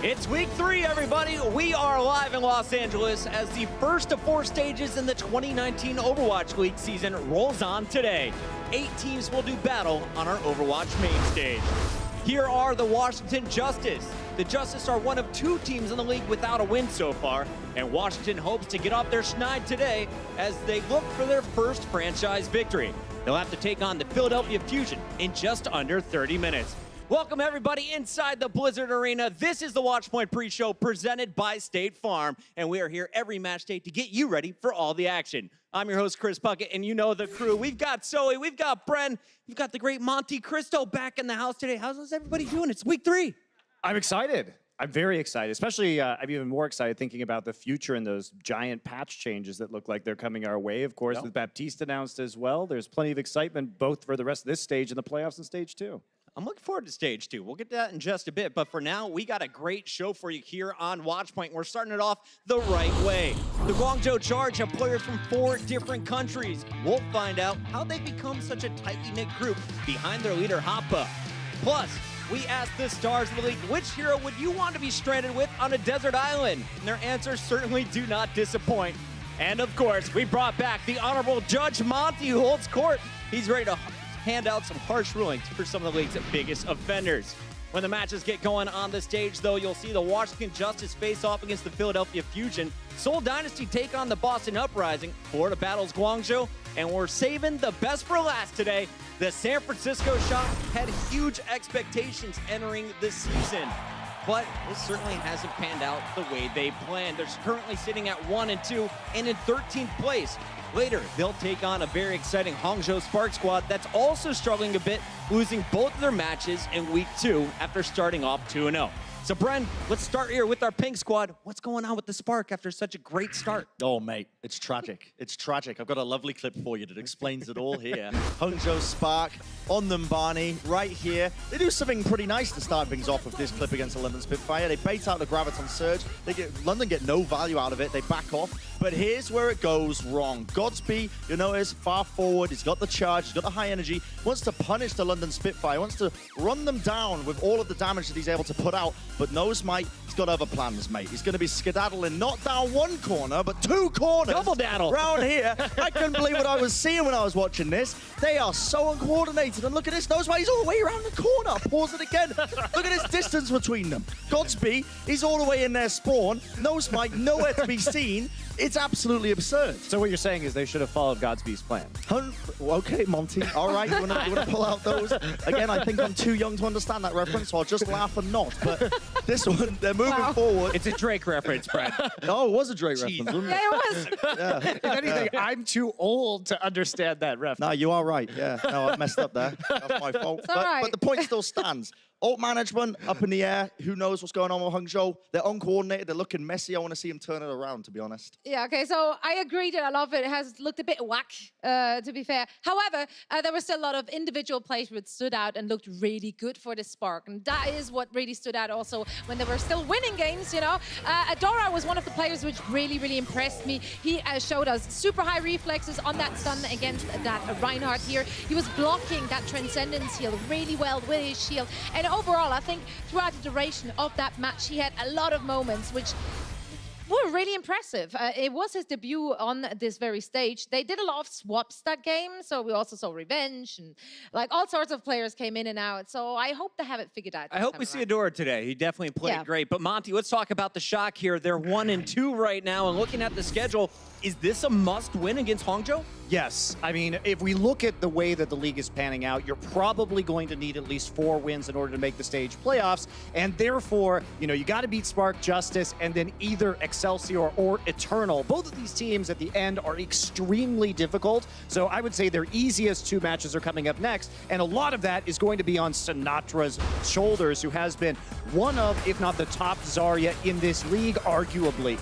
It's week 3, everybody. We are live in Los Angeles as the first of 4 stages in the 2019 Overwatch League season rolls on today. 8 teams will do battle on our Overwatch main stage. Here are the Washington Justice. The Justice are one of 2 teams in the league without a win so far, and Washington hopes to get off their schneid today as they look for their first franchise victory. They'll have to take on the Philadelphia Fusion in just under 30 minutes. Welcome, everybody, inside the Blizzard Arena. This is the Watchpoint pre-show presented by State Farm, and we are here every match day to get you ready for all the action. I'm your host, Chris Puckett, and you know the crew. We've got Zoe, we've got Bren, we've got the great Monte Cristo back in the house today. How's everybody doing? It's week 3. I'm excited. I'm very excited, especially I'm even more excited thinking about the future and those giant patch changes that look like they're coming our way. Of course, with Baptiste announced as well, there's plenty of excitement both for the rest of this stage and the playoffs and stage 2. I'm looking forward to stage 2. We'll get to that in just a bit, but for now, we got a great show for you here on Watchpoint. We're starting it off the right way. The Guangzhou Charge have players from 4 different countries. We'll find out how they become such a tightly knit group behind their leader, Hoppa. Plus, we asked the stars of the league, which hero would you want to be stranded with on a desert island? And their answers certainly do not disappoint. And of course, we brought back the Honorable Judge Monty, who holds court. He's ready to hand out some harsh rulings for some of the league's biggest offenders. When the matches get going on the stage, though, you'll see the Washington Justice face off against the Philadelphia Fusion, Seoul Dynasty take on the Boston Uprising, Florida battles Guangzhou, and we're saving the best for last today. The San Francisco Shock had huge expectations entering the season, but this certainly hasn't panned out the way they planned. They're currently sitting at 1-2 and in 13th place. Later, they'll take on a very exciting Hangzhou Spark squad that's also struggling a bit, losing both of their matches in week 2 after starting off 2-0. So, Bren, let's start here with our pink squad. What's going on with the Spark after such a great start? Oh, mate, it's tragic. It's tragic. I've got a lovely clip for you that explains it all here. Hangzhou Spark on them, Barney, right here. They do something pretty nice to start things off with this clip against the London Spitfire. They bait out the Graviton Surge. London get no value out of it. They back off. But here's where it goes wrong. Godsby, you notice, far forward. He's got the charge. He's got the high energy. Wants to punish the London Spitfire. Wants to run them down with all of the damage that he's able to put out. But knows, mate, he's got other plans, mate. He's going to be skedaddling not down 1 corner, but 2 corners. Double daddle. Round here. I couldn't believe what I was seeing when I was watching this. They are so uncoordinated. And look at this. Knows, mate, he's all the way around the corner. Pause it again. Look at this distance between them. Godsby, he's all the way in their spawn. Knows, mate, nowhere to be seen. It's absolutely absurd. So what you're saying is they should have followed Godsby's plan. Okay, Monty. All right, you want to pull out those? Again, I think I'm too young to understand that reference, so I'll just laugh and not. But this one, they're moving forward. It's a Drake reference, Brad. No, it was a Drake reference, wasn't it? Yeah, it was. Yeah. If anything, I'm too old to understand that reference. No, you are right. Yeah, no, I messed up there. That's my fault. But the point still stands. Ult management up in the air. Who knows what's going on with Hangzhou? They're uncoordinated. They're looking messy. I want to see them turn it around, to be honest. Yeah, okay, so I agree that a lot of it has looked a bit whack, to be fair. However, there were still a lot of individual plays that stood out and looked really good for the Spark. And that is what really stood out also when they were still winning games, you know. Adora was one of the players which really impressed me. He showed us super high reflexes on that stun against that Reinhardt here. He was blocking that Transcendence heal really well with his shield. And overall, I think throughout the duration of that match, he had a lot of moments which were really impressive. It was his debut on this very stage. They did a lot of swaps that game, so we also saw Revenge and like all sorts of players came in and out. So I hope they have it figured out. I hope we see Adora today. He definitely played great. But Monty, let's talk about the Shock here. They're 1-2 right now, and looking at the schedule, is this a must-win against Hangzhou? Yes. I mean, if we look at the way that the league is panning out, you're probably going to need at least 4 wins in order to make the stage playoffs. And therefore, you know, you got to beat Spark, Justice, and then either Excelsior or Eternal. Both of these teams at the end are extremely difficult. So I would say their easiest 2 matches are coming up next. And a lot of that is going to be on Sinatra's shoulders, who has been one of, if not the top Zarya in this league, arguably.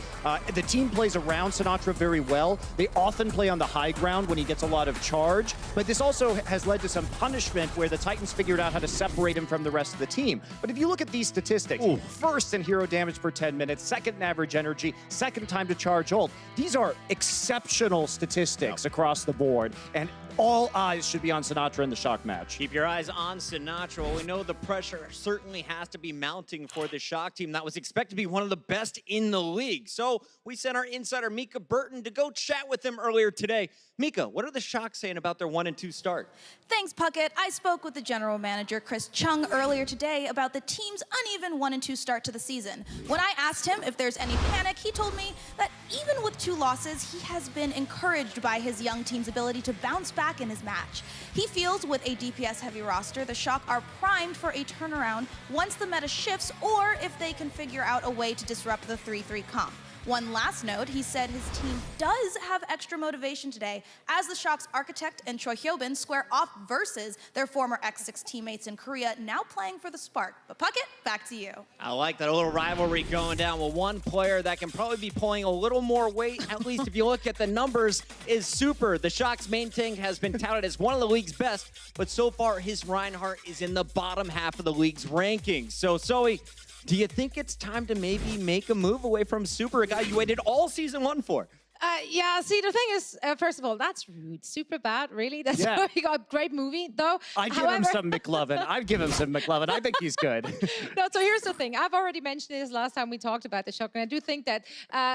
The team plays around Sinatra very well. They often play on the high ground when he gets a lot of charge, but this also has led to some punishment where the Titans figured out how to separate him from the rest of the team. But if you look at these statistics, first in hero damage per 10 minutes, second in average energy, second time to charge ult, these are exceptional statistics across the board. And all eyes should be on Sinatra in the Shock match. Keep your eyes on Sinatra. Well, we know the pressure certainly has to be mounting for the Shock team that was expected to be one of the best in the league. So we sent our insider, Mika Burton, to go chat with them earlier today. Mika, what are the Shock saying about their 1-2 start? Thanks, Puckett. I spoke with the general manager, Chris Chung, earlier today about the team's uneven 1-2 start to the season. When I asked him if there's any panic, he told me that even with 2 losses, he has been encouraged by his young team's ability to bounce back in his match. He feels with a DPS-heavy roster, the Shock are primed for a turnaround once the meta shifts or if they can figure out a way to disrupt the 3-3 comp. One last note, he said his team does have extra motivation today as the Shock's Architect and Choi Hyobin square off versus their former X6 teammates in Korea, now playing for the Spark. But Puckett, back to you. I like that little rivalry going down. Well, one player that can probably be pulling a little more weight, at least if you look at the numbers, is Super. The Shock's main tank has been touted as one of the league's best, but so far his Reinhardt is in the bottom half of the league's rankings. So, Zoe, do you think it's time to maybe make a move away from Super, a guy you waited all season 1 for? Yeah, see, the thing is, first of all, that's rude. Super bad, really? That's Yeah. why he got a great movie, though. I'd give him some McLovin. I'd give him some McLovin. I think he's good. No, so here's the thing. I've already mentioned this last time we talked about the Shock, and I do think that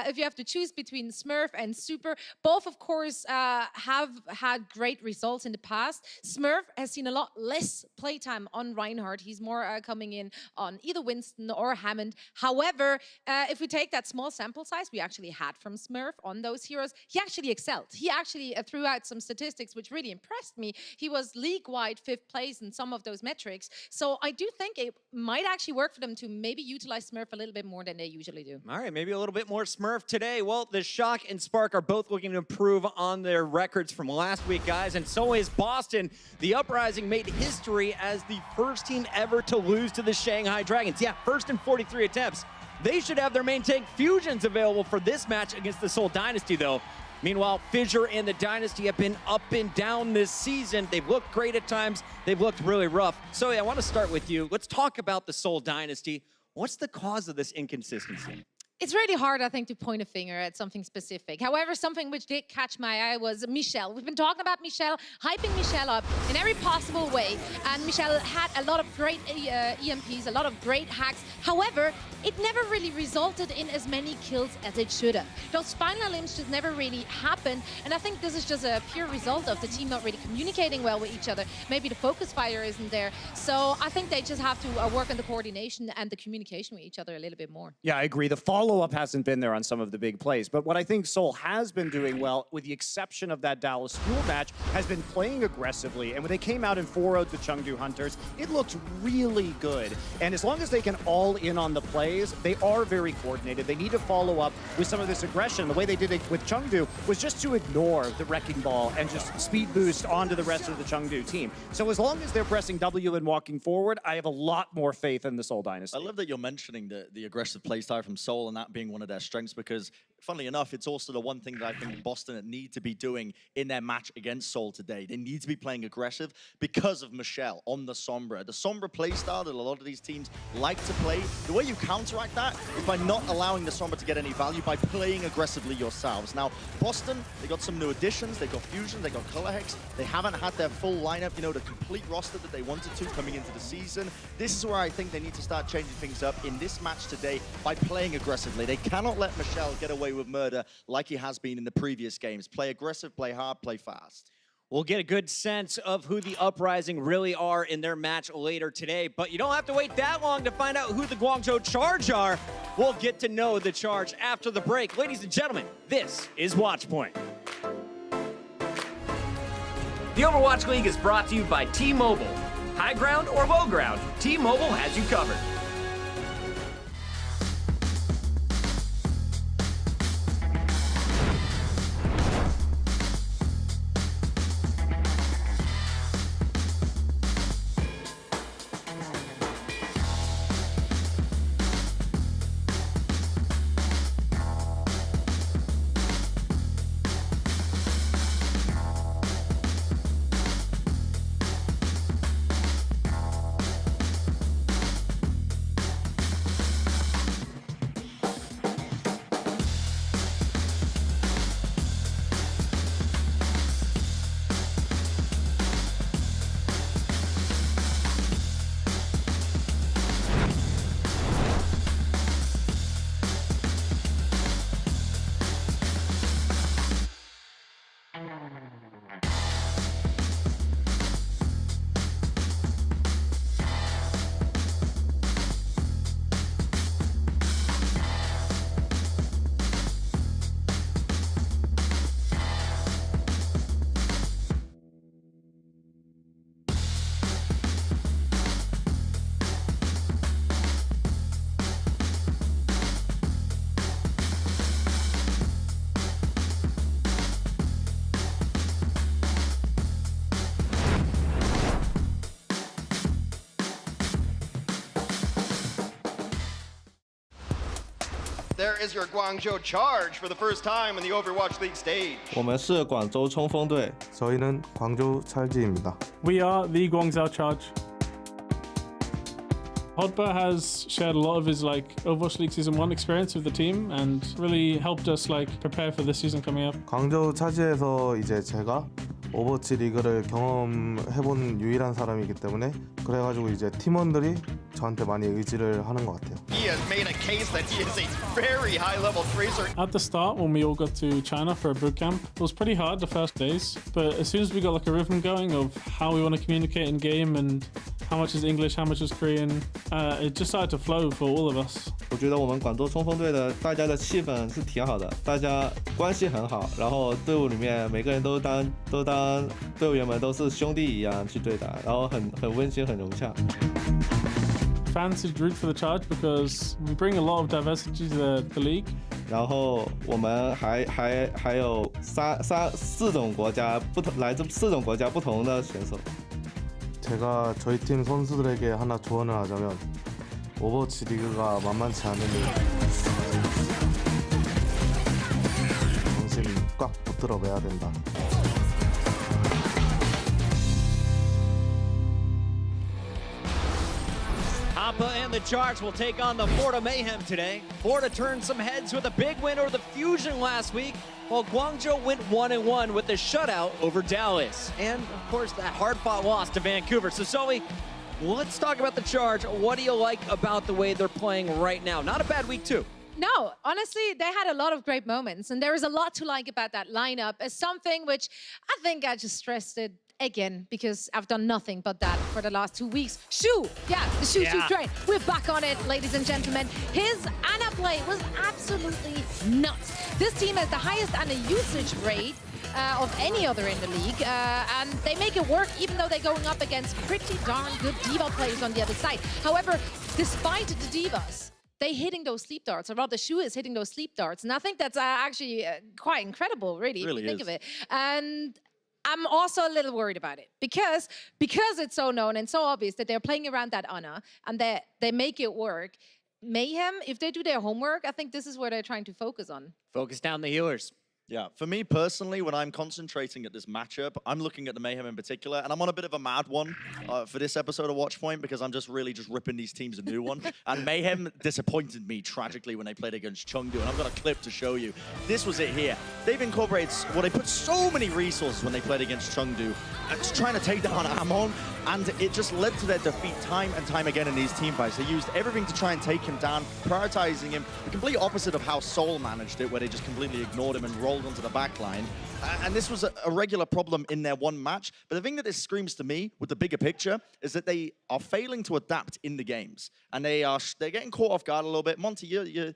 if you have to choose between Smurf and Super, both, of course, have had great results in the past. Smurf has seen a lot less playtime on Reinhardt. He's more coming in on either Winston or Hammond. However, if we take that small sample size we actually had from Smurf on those heroes, he actually excelled. He actually threw out some statistics which really impressed me. He was league-wide 5th place in some of those metrics. So I do think it might actually work for them to maybe utilize Smurf a little bit more than they usually do. All right, maybe a little bit more Smurf today. Well, the Shock and Spark are both looking to improve on their records from last week, guys, and so is Boston. The Uprising made history as the first team ever to lose to the Shanghai Dragons. Yeah, first in 43 attempts. They should have their main tank Fusions available for this match against the Seoul Dynasty, though. Meanwhile, Fissure and the Dynasty have been up and down this season. They've looked great at times. They've looked really rough. So, I want to start with you. Let's talk about the Seoul Dynasty. What's the cause of this inconsistency? It's really hard, I think, to point a finger at something specific. However, something which did catch my eye was Michelle. We've been talking about Michelle, hyping Michelle up in every possible way. And Michelle had a lot of great EMPs, a lot of great hacks. However, it never really resulted in as many kills as it should have. Those final limbs just never really happened. And I think this is just a pure result of the team not really communicating well with each other. Maybe the focus fire isn't there. So I think they just have to work on the coordination and the communication with each other a little bit more. Yeah, I agree. The follow-up hasn't been there on some of the big plays. But what I think Seoul has been doing well, with the exception of that Dallas Fuel match, has been playing aggressively. And when they came out and 4-0'd the Chengdu Hunters, it looked really good. And as long as they can all in on the plays, they are very coordinated. They need to follow up with some of this aggression. The way they did it with Chengdu was just to ignore the Wrecking Ball and just speed boost onto the rest of the Chengdu team. So as long as they're pressing W and walking forward, I have a lot more faith in the Seoul Dynasty. I love that you're mentioning the aggressive playstyle from Seoul and that being one of their strengths, because funnily enough, it's also the one thing that I think Boston need to be doing in their match against Seoul today. They need to be playing aggressive because of Michelle on the Sombra. The Sombra playstyle that a lot of these teams like to play, the way you counteract that is by not allowing the Sombra to get any value, by playing aggressively yourselves. Now, Boston, they got some new additions. They got Fusion, they got Color Hex. They haven't had their full lineup, you know, the complete roster that they wanted to coming into the season. This is where I think they need to start changing things up in this match today by playing aggressively. They cannot let Michelle get away with murder like he has been in the previous games. Play aggressive, play hard, play fast. We'll get a good sense of who the Uprising really are in their match later today, but you don't have to wait that long to find out who the Guangzhou Charge are. We'll get to know the Charge after the break. Ladies and gentlemen, this is Watchpoint. The Overwatch League is brought to you by T-Mobile. High ground or low ground, T-Mobile has you covered. There is your Guangzhou Charge for the first time on the Overwatch League stage. 我们是广州冲锋队。 저희는 광주 찰지입니다. We are the Guangzhou Charge. Hodber has shared a lot of his Overwatch League Season 1 experience with the team and really helped us prepare for this season coming up. 광주 차지에서 이제 제가 오버워치 리그를 경험해본 유일한 사람이기 때문에 그래가지고 이제 팀원들이 저한테 많이 의지를 하는 것 같아요. He has made a case that he is a very high-level tracer. At the start, when we all got to China for a boot camp, it was pretty hard the first days. But as soon as we got a rhythm going of how we want to communicate in game and how much is English, how much is Korean, it just started to flow for all of us. 我觉得我们广州冲锋队的大家的气氛是挺好的，大家关系很好，然后队伍里面每个人都当队伍员们都是兄弟一样去对打，然后很温馨很融洽。 Fans should root for the Charge because we bring a lot of diversity to the league. 然后我们还有四种国家来自4种国家不同的选手。 제가 저희 팀 선수들에게 하나 조언을 하자면 오버워치 리그가 만만치 않으니 정신 꽉 붙들어 매야 된다. Appa and the Charge will take on the Florida Mayhem today. Florida turned some heads with a big win over the Fusion last week, while Guangzhou went 1-1 with a shutout over Dallas. And, of course, that hard-fought loss to Vancouver. So, Zoe, let's talk about the Charge. What do you like about the way they're playing right now? Not a bad week, too. No, honestly, they had a lot of great moments, and there is a lot to like about that lineup. As something which I think I just stressed it again because I've done nothing but that for the last 2 weeks. Shu, the Shu train. We're back on it, ladies and gentlemen. His Ana play was absolutely nuts. This team has the highest Ana usage rate of any other in the league, and they make it work even though they're going up against pretty darn good diva players on the other side. However, despite the divas, they're hitting those sleep darts, or rather Shu is hitting those sleep darts. And I think that's actually quite incredible, really, if you think of it. And I'm also a little worried about it because it's so known and so obvious that they're playing around that Ana and they make it work. Mayhem, if they do their homework, I think this is where they're trying to focus on. Focus down the healers. Yeah, for me personally, when I'm concentrating at this matchup, I'm looking at the Mayhem in particular, and I'm on a bit of a mad one for this episode of Watchpoint because I'm just ripping these teams a new one. And Mayhem disappointed me tragically when they played against Chengdu, and I've got a clip to show you. This was it here. They've incorporated, they put so many resources when they played against Chengdu, trying to take down Amon, and it just led to their defeat time and time again in these team fights. They used everything to try and take him down, prioritizing him, the complete opposite of how Seoul managed it, where they just completely ignored him and rolled onto the back line. And this was a regular problem in their one match. But the thing that this screams to me with the bigger picture is that they are failing to adapt in the games. And they're getting caught off guard a little bit. Monty, you're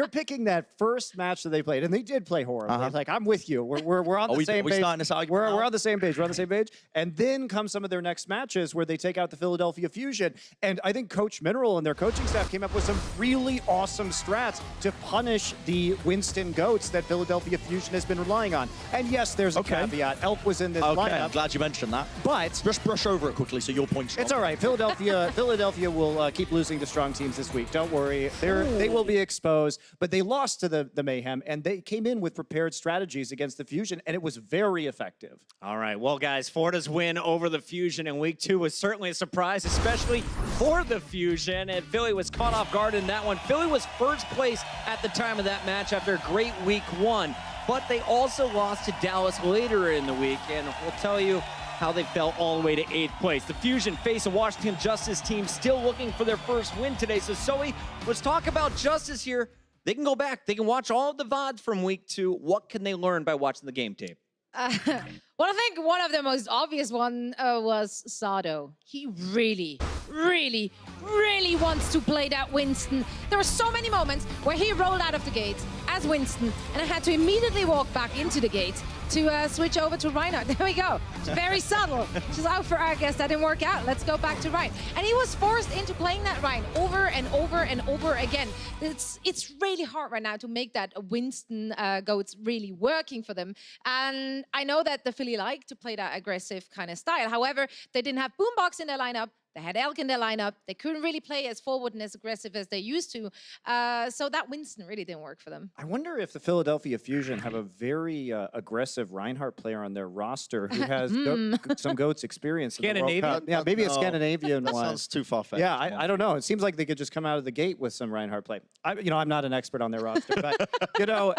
picking that first match that they played, and they did play horribly. Like, I'm with you. We're on the same page. We're on the same page. We're on the same page. And then come some of their next matches where they take out the Philadelphia Fusion. And I think Coach Mineral and their coaching staff came up with some really awesome strats to punish the Winston Goats that Philadelphia Fusion has been relying on. And yes, there's a caveat. Elk was in this lineup. I'm glad you mentioned that. But just brush over it quickly so your point's it's all right. Philadelphia will keep losing to strong teams this week. Don't worry. They will be exposed. But they lost to the Mayhem, and they came in with prepared strategies against the Fusion, and it was very effective. All right, well, guys, Florida's win over the Fusion in week 2 was certainly a surprise, especially for the Fusion, and Philly was caught off guard in that one. Philly was first place at the time of that match after a great week 1, but they also lost to Dallas later in the week, and we'll tell you how they fell all the way to 8th place. The Fusion face a Washington Justice team still looking for their first win today. So, Zoe, let's talk about Justice here. They can go back. They can watch all of the VODs from week 2. What can they learn by watching the game tape? Well, I think one of the most obvious one was Sado. He really wants to play that Winston. There were so many moments where he rolled out of the gate as Winston, and I had to immediately walk back into the gate to switch over to Reinhardt. There we go. It's very subtle. She's out for I guess that didn't work out. Let's go back to Rein. And he was forced into playing that Rein over and over and over again. It's really hard right now to make that Winston go. It's really working for them. And I know that the Philly like to play that aggressive kind of style. However, they didn't have Boombox in their lineup. They had Elk in their lineup. They couldn't really play as forward and as aggressive as they used to. So that Winston really didn't work for them. I wonder if the Philadelphia Fusion have a very aggressive Reinhardt player on their roster who has some GOATS experience in the World Cup. Yeah, maybe a Scandinavian that one. sounds too far-fetched. Yeah, I don't know. It seems like they could just come out of the gate with some Reinhardt play. I'm not an expert on their roster, but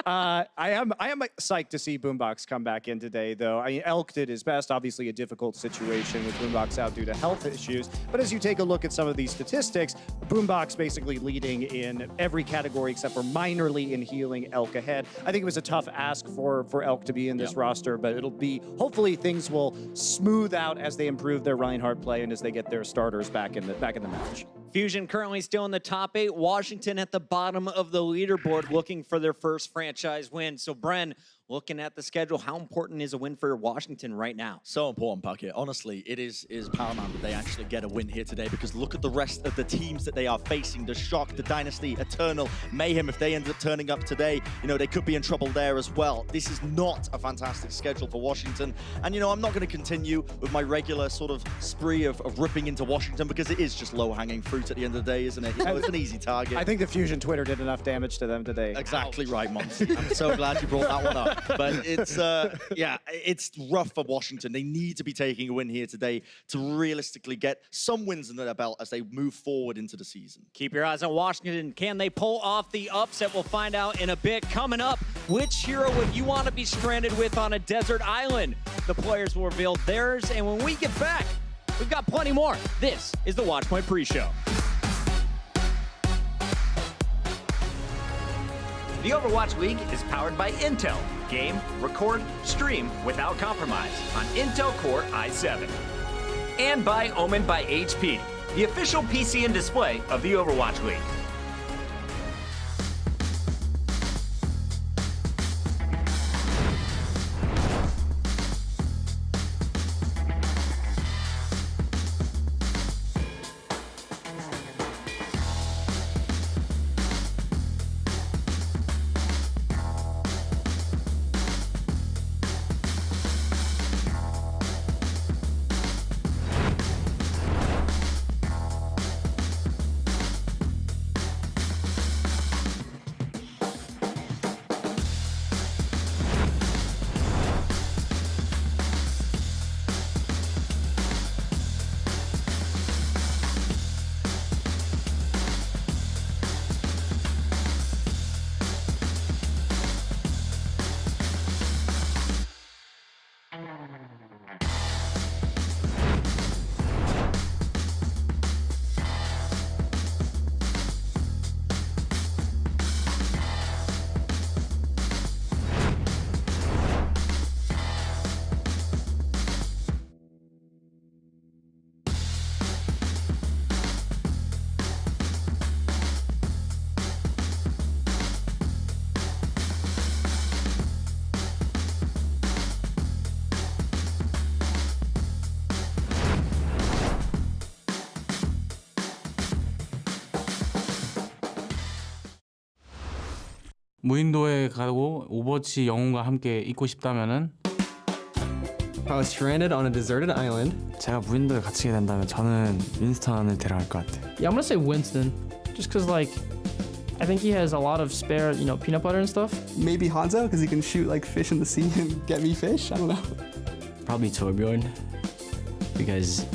I am psyched to see Boombox come back in today, though. I mean, Elk did his best. Obviously, a difficult situation with Boombox out due to health issues. But as you take a look at some of these statistics, Boombox basically leading in every category except for minorly in healing, Elk ahead. I think it was a tough ask for Elk to be in this roster, but it'll be, hopefully things will smooth out as they improve their Reinhardt play and as they get their starters back in the match. Fusion currently still in the top 8. Washington at the bottom of the leaderboard looking for their first franchise win. So, Bren, looking at the schedule, how important is a win for Washington right now? So important, Puckett. Honestly, it is paramount that they actually get a win here today, because look at the rest of the teams that they are facing. The Shock, the Dynasty, Eternal, Mayhem. If they end up turning up today, they could be in trouble there as well. This is not a fantastic schedule for Washington. And, I'm not going to continue with my regular sort of spree of ripping into Washington, because it is just low-hanging fruit at the end of the day, isn't it? It's an easy target. I think the Fusion Twitter did enough damage to them today. Exactly right, Monty. I'm so glad you brought that one up. But it's rough for Washington. They need to be taking a win here today to realistically get some wins in their belt as they move forward into the season. Keep your eyes on Washington. Can they pull off the upset? We'll find out in a bit. Coming up, which hero would you want to be stranded with on a desert island? The players will reveal theirs, and when we get back, we've got plenty more. This is the Watchpoint Pre-Show. The Overwatch League is powered by Intel. Game, record, stream without compromise on Intel Core i7. And by Omen by HP, the official PC and display of the Overwatch League. 무인도에 가고 오버워치 영웅과 함께 있고 싶다면은 If I was stranded on a deserted island, 제가 무인도에 갇히게 된다면 저는 윈스턴을 데려갈 것 같아요. Yeah, I'm gonna say Winston, just because I think he has a lot of spare, peanut butter and stuff. maybe Hanzo, because he can shoot like fish in the sea and get me fish. I don't know. Probably Torbjorn, because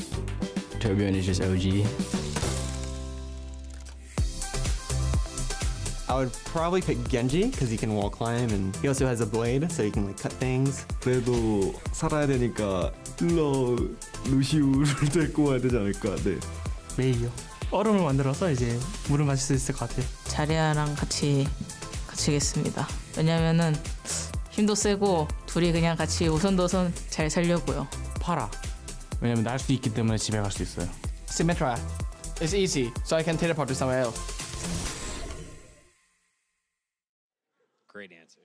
Torbjorn is just OG. I would probably pick Genji, because he can wall climb and he also has a blade, so he can cut things. 그래도 살아야 되니까 루시우를 데리고 와야 되지 않을까. 네. 메이요. 얼음을 만들어서 이제 물을 마실 수 있을 것 같아요. 자리아랑 같이 갇히겠습니다. 왜냐면은 힘도 세고 둘이 그냥 같이 오손도손 잘 살려고요. 파라. 왜냐면 날 수 있기 때문에 집에 갈 수 있어요. Symmetra. It's easy, so I can teleport to somewhere else. Great answer.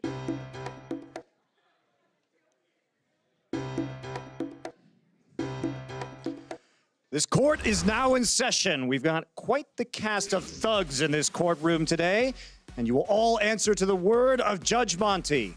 This court is now in session. We've got quite the cast of thugs in this courtroom today, and you will all answer to the word of Judge Monty.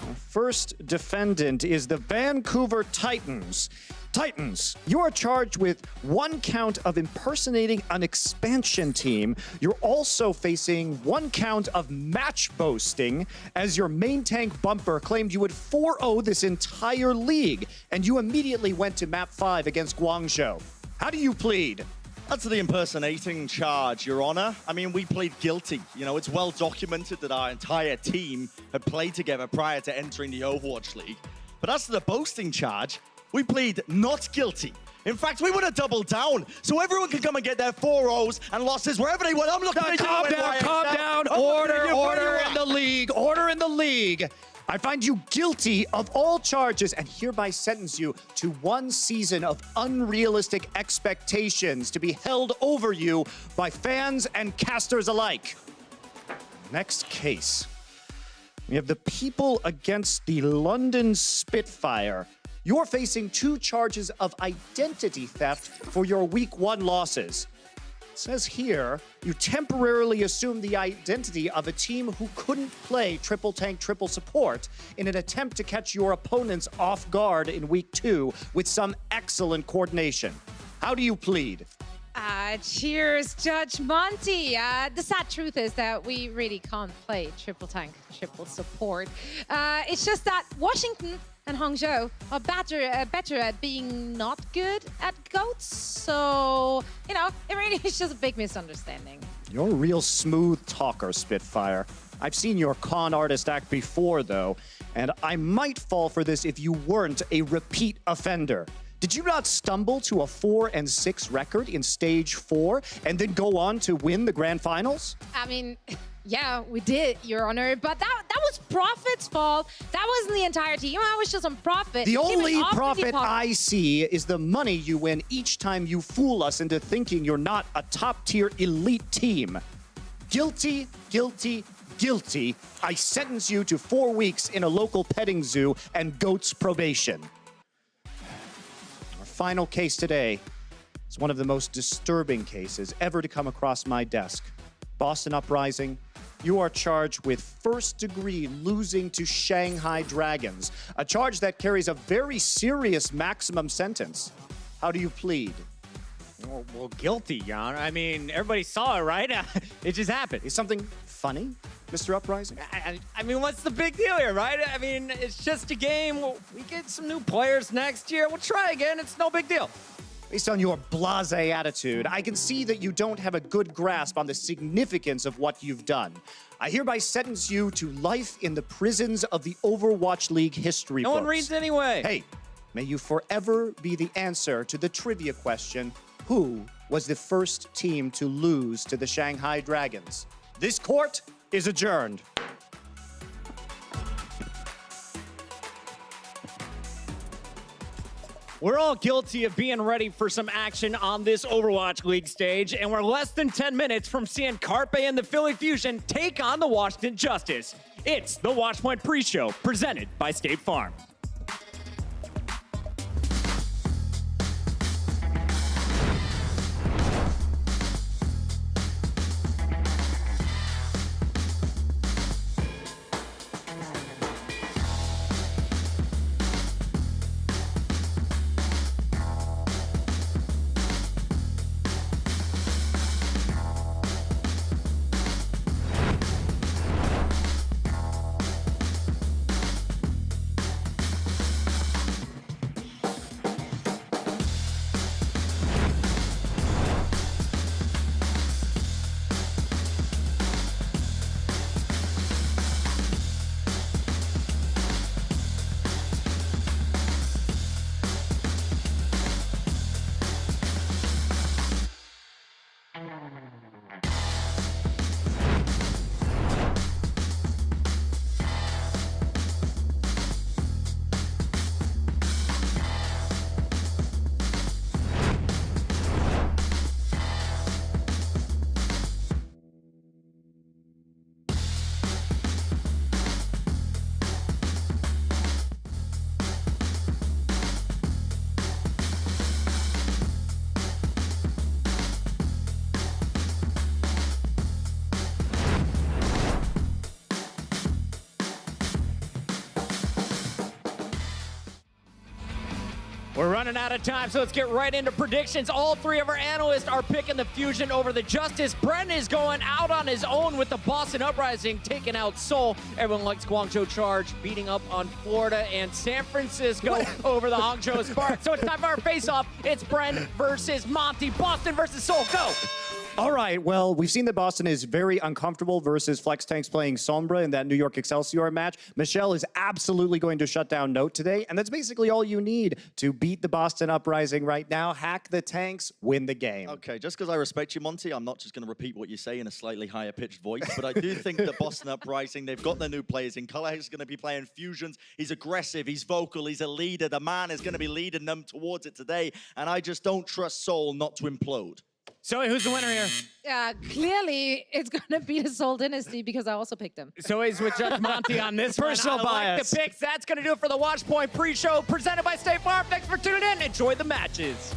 Our first defendant is the Vancouver Titans. Titans, you are charged with 1 count of impersonating an expansion team. You're also facing 1 count of match boasting, as your main tank Bumper claimed you would 4-0 this entire league, and you immediately went to map 5 against Guangzhou. How do you plead? That's the impersonating charge, Your Honor. I mean, we plead guilty. You know, it's well documented that our entire team had played together prior to entering the Overwatch League. But as to the boasting charge, we plead not guilty. In fact, we want to double down so everyone can come and get their 4-0s and losses wherever they want. I'm looking at you. Calm down. Order in the league. Order in the league. I find you guilty of all charges and hereby sentence you to 1 season of unrealistic expectations to be held over you by fans and casters alike. Next case. We have the people against the London Spitfire. You're facing 2 charges of identity theft for your Week 1 losses. It says here, you temporarily assumed the identity of a team who couldn't play triple tank, triple support in an attempt to catch your opponents off guard in Week 2 with some excellent coordination. How do you plead? Cheers, Judge Monty. The sad truth is that we really can't play triple tank, triple support. It's just that Washington and Hangzhou are better at being not good at GOATs. So, you know, it really is just a big misunderstanding. You're a real smooth talker, Spitfire. I've seen your con artist act before, though, and I might fall for this if you weren't a repeat offender. Did you not stumble to a 4-6 record in Stage 4 and then go on to win the Grand Finals? I mean, yeah, we did, Your Honor, but that was Profit's fault. That wasn't the entire team. I was just on Profit. The only profit I see is the money you win each time you fool us into thinking you're not a top-tier elite team. Guilty, guilty, guilty. I sentence you to 4 weeks in a local petting zoo and GOAT's probation. Final case today is one of the most disturbing cases ever to come across my desk. Boston Uprising, you are charged with first-degree losing to Shanghai Dragons, a charge that carries a very serious maximum sentence. How do you plead? Well, guilty, Your Honor. I mean, everybody saw it, right? It just happened. Is something funny, Mr. Uprising? I mean, what's the big deal here, right? I mean, it's just a game. We get some new players next year. We'll try again. It's no big deal. Based on your blasé attitude, I can see that you don't have a good grasp on the significance of what you've done. I hereby sentence you to life in the prisons of the Overwatch League history books. No one reads anyway. Hey, may you forever be the answer to the trivia question, who was the first team to lose to the Shanghai Dragons? This court is adjourned. We're all guilty of being ready for some action on this Overwatch League stage, and we're less than 10 minutes from seeing Carpe and the Philly Fusion take on the Washington Justice. It's the Watchpoint pre-show, presented by State Farm. We're running out of time, so let's get right into predictions. All three of our analysts are picking the Fusion over the Justice. Brent is going out on his own with the Boston Uprising, taking out Seoul. Everyone likes Guangzhou Charge, beating up on Florida and San Francisco over the Hangzhou Spark. So it's time for our face-off. It's Brent versus Monty. Boston versus Seoul. Go! All right, well, we've seen that Boston is very uncomfortable versus Flex Tanks playing Sombra in that New York Excelsior match. Michelle is absolutely going to shut down Note today, and that's basically all you need to beat the Boston Uprising right now. Hack the tanks, win the game. Okay, just because I respect you, Monty, I'm not just going to repeat what you say in a slightly higher pitched voice, but I do think that Boston Uprising, they've got their new players in. Color is going to be playing Fusions. He's aggressive, he's vocal, he's a leader. The man is going to be leading them towards it today, and I just don't trust Seoul not to implode. Zoe, who's the winner here? Clearly, it's going to be the Seoul Dynasty because I also picked them. Zoe's with Judge Monty on this Personal one. I like bias. the picks. That's going to do it for the Watchpoint pre-show presented by State Farm. Thanks for tuning in. Enjoy the matches.